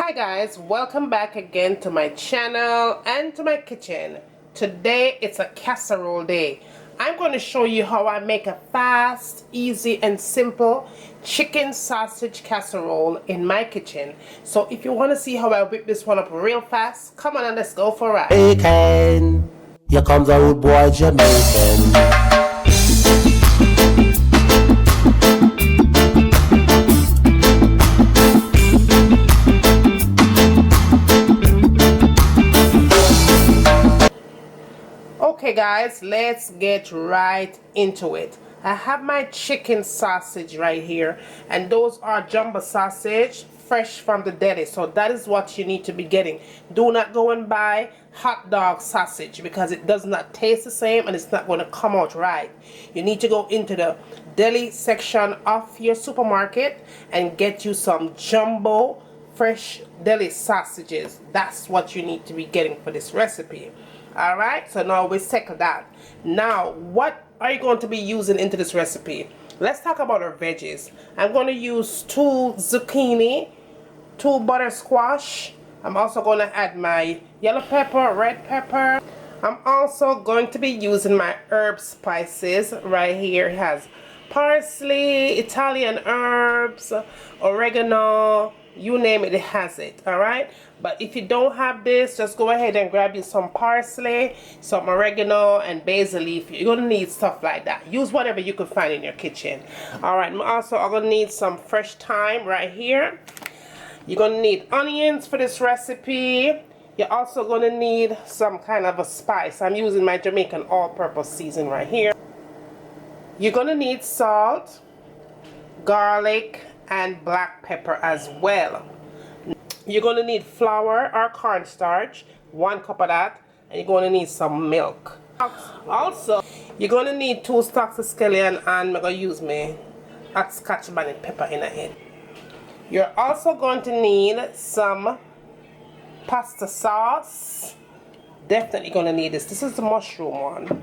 Hi guys, welcome back again to my channel and to my kitchen. Today it's a casserole day. I'm going to show you how I make a fast, easy and simple chicken sausage casserole in my kitchen. So if you want to see how I whip this one up real fast, come on and let's go for a ride. Jamaican, here comes a rude boy Jamaican. Okay guys, let's get right into it. I have my chicken sausage right here, and those are jumbo sausage fresh from the deli, so that is what you need to be getting. Do not go and buy hot dog sausage because it does not taste the same and it's not going to come out right. You need to go into the deli section of your supermarket and get you some jumbo fresh deli sausages. That's what you need to be getting for this recipe. Alright, so now we settle that. Now, what are you going to be using into this recipe? Let's talk about our veggies. I'm going to use 2 zucchini, 2 butter squash. I'm also going to add my yellow pepper, red pepper. I'm also going to be using my herb spices right here. It has parsley, Italian herbs, oregano, you name it, it has it. Alright, but if you don't have this, just go ahead and grab you some parsley, some oregano and basil leaf. You're gonna need stuff like that. Use whatever you can find in your kitchen. Alright, also I'm gonna need some fresh thyme right here. You're gonna need onions for this recipe. You're also gonna need some kind of a spice. I'm using my Jamaican all-purpose season right here. You're gonna need salt, garlic, and black pepper as well. You're going to need flour or cornstarch, 1 cup of that, and you're going to need some milk. Also, you're going to need 2 stalks of scallion, and I'm going to use my hot scotch bonnet pepper in it. You're also going to need some pasta sauce. Definitely going to need this. This is the mushroom one.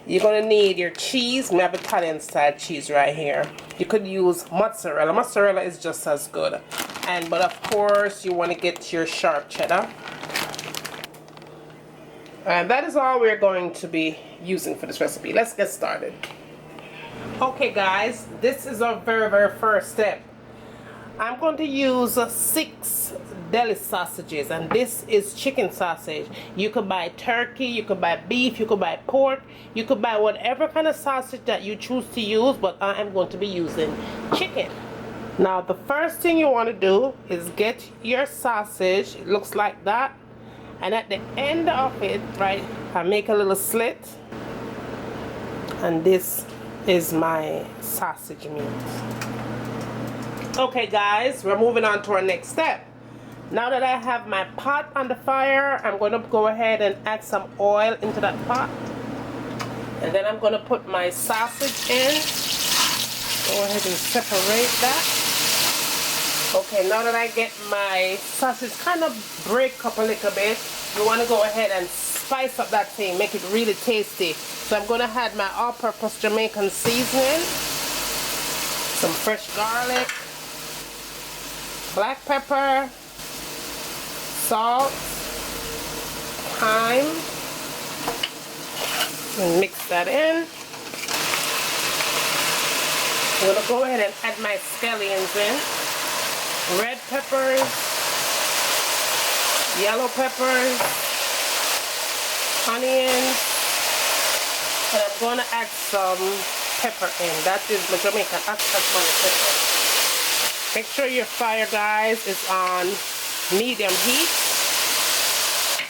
You're going to need your cheese. We have Italian style cheese right here. You could use mozzarella. Mozzarella is just as good. But of course you want to get your sharp cheddar. And that is all we're going to be using for this recipe. Let's get started. Okay guys, this is our very first step. I'm going to use 6 deli sausages, and this is chicken sausage. You could buy turkey, you could buy beef, you could buy pork, you could buy whatever kind of sausage that you choose to use, but I am going to be using chicken. Now the first thing you want to do is get your sausage. It looks like that, and at the end of it, right, I make a little slit, and this is my sausage meat. Okay guys, we're moving on to our next step. Now that I have my pot on the fire, I'm going to go ahead and add some oil into that pot. And then I'm going to put my sausage in. Go ahead and separate that. Okay, now that I get my sausage kind of break up a little bit, you want to go ahead and spice up that thing, make it really tasty. So I'm going to add my all-purpose Jamaican seasoning, some fresh garlic, black pepper, salt, thyme, and mix that in. I'm going to go ahead and add my scallions in, red peppers, yellow peppers, onions, and I'm going to add some pepper in. That is my Jamaican pepper. Make sure your fire, guys, is on medium heat.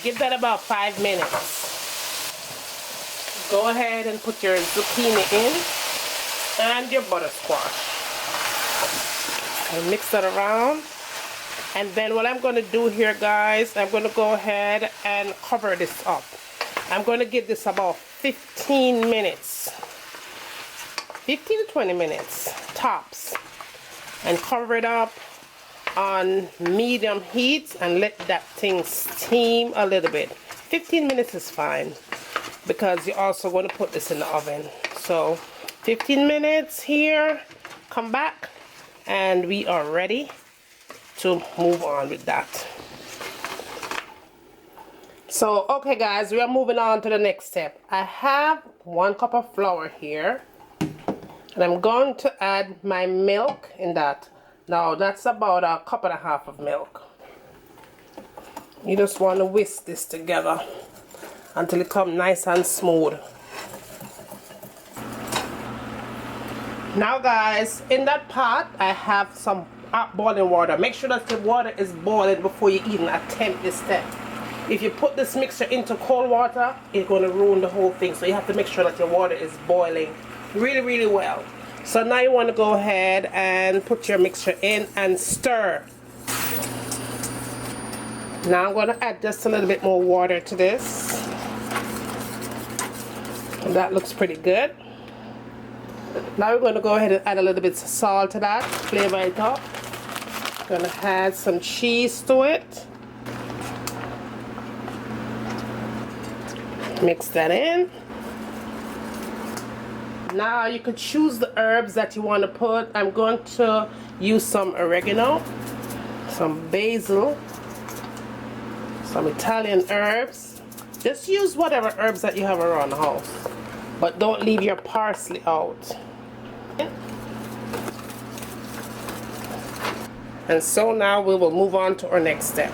Give that about 5 minutes. Go ahead and put your zucchini in and your butter squash. And mix that around. And then what I'm going to do here, guys, I'm going to go ahead and cover this up. I'm going to give this about 15 minutes. 15 to 20 minutes, tops. And cover it up on medium heat and let that thing steam a little bit. 15 minutes is fine because you're also going to put this in the oven. So 15 minutes here, come back, and we are ready to move on with that. So, okay guys, we are moving on to the next step. I have 1 cup of flour here, and I'm going to add my milk in that. Now, that's about 1.5 cups of milk. You just want to whisk this together until it comes nice and smooth. Now guys, in that pot, I have some boiling water. Make sure that the water is boiling before you even attempt this step. If you put this mixture into cold water, it's going to ruin the whole thing. So you have to make sure that your water is boiling really, really well. So now you want to go ahead and put your mixture in and stir. Now I'm going to add just a little bit more water to this. And that looks pretty good. Now we're going to go ahead and add a little bit of salt to that, flavor it up. Going to add some cheese to it. Mix that in. Now you could choose the herbs that you want to put. I'm going to use some oregano, some basil, some Italian herbs. Just use whatever herbs that you have around the house, but don't leave your parsley out. And so now we will move on to our next step.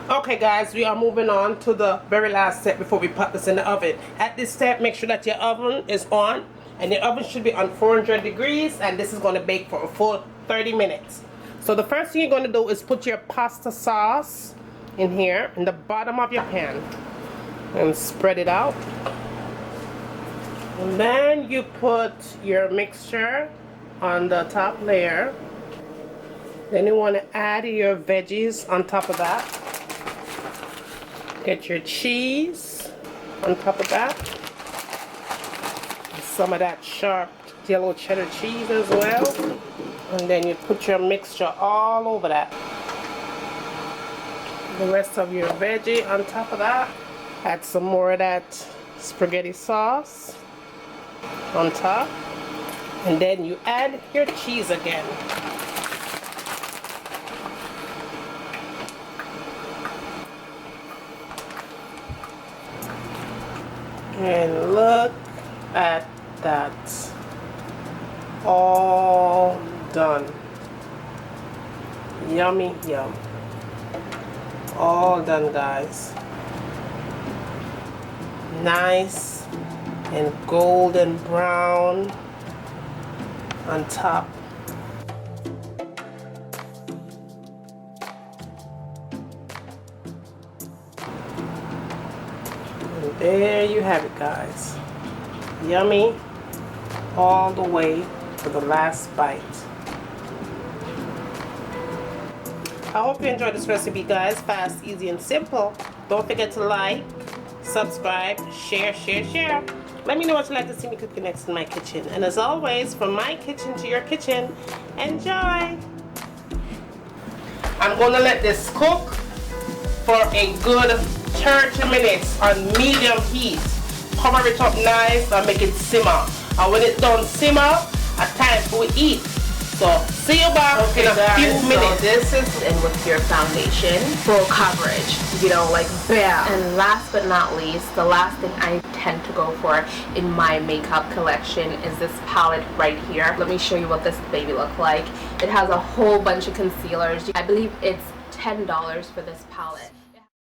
Okay guys, we are moving on to the very last step before we put this in the oven. At this step, make sure that your oven is on, and your oven should be on 400 degrees, and this is going to bake for a full 30 minutes. So the first thing you're going to do is put your pasta sauce in here in the bottom of your pan and spread it out. And then you put your mixture on the top layer. Then you want to add your veggies on top of that. Get your cheese on top of that. Some of that sharp yellow cheddar cheese as well. And then you put your mixture all over that. The rest of your veggie on top of that. Add some more of that spaghetti sauce on top. And then you add your cheese again. And look at that. All done. Yummy, yum. All done, guys. Nice and golden brown on top. And there you have it, guys. Yummy all the way to the last bite. I hope you enjoyed this recipe, guys. Fast, easy, and simple. Don't forget to like, subscribe, share. Let me know what you'd like to see me cooking next in my kitchen. And as always, from my kitchen to your kitchen, enjoy! I'm going to let this cook for a good 30 minutes on medium heat. Cover it up nice and make it simmer. And when it's done simmer, it's time for we eat. So, see you back in a few minutes. So this is in with your foundation, full coverage, you know, like bam. And last but not least, the last thing I tend to go for in my makeup collection is this palette right here. Let me show you what this baby looks like. It has a whole bunch of concealers. I believe it's $10 for this palette.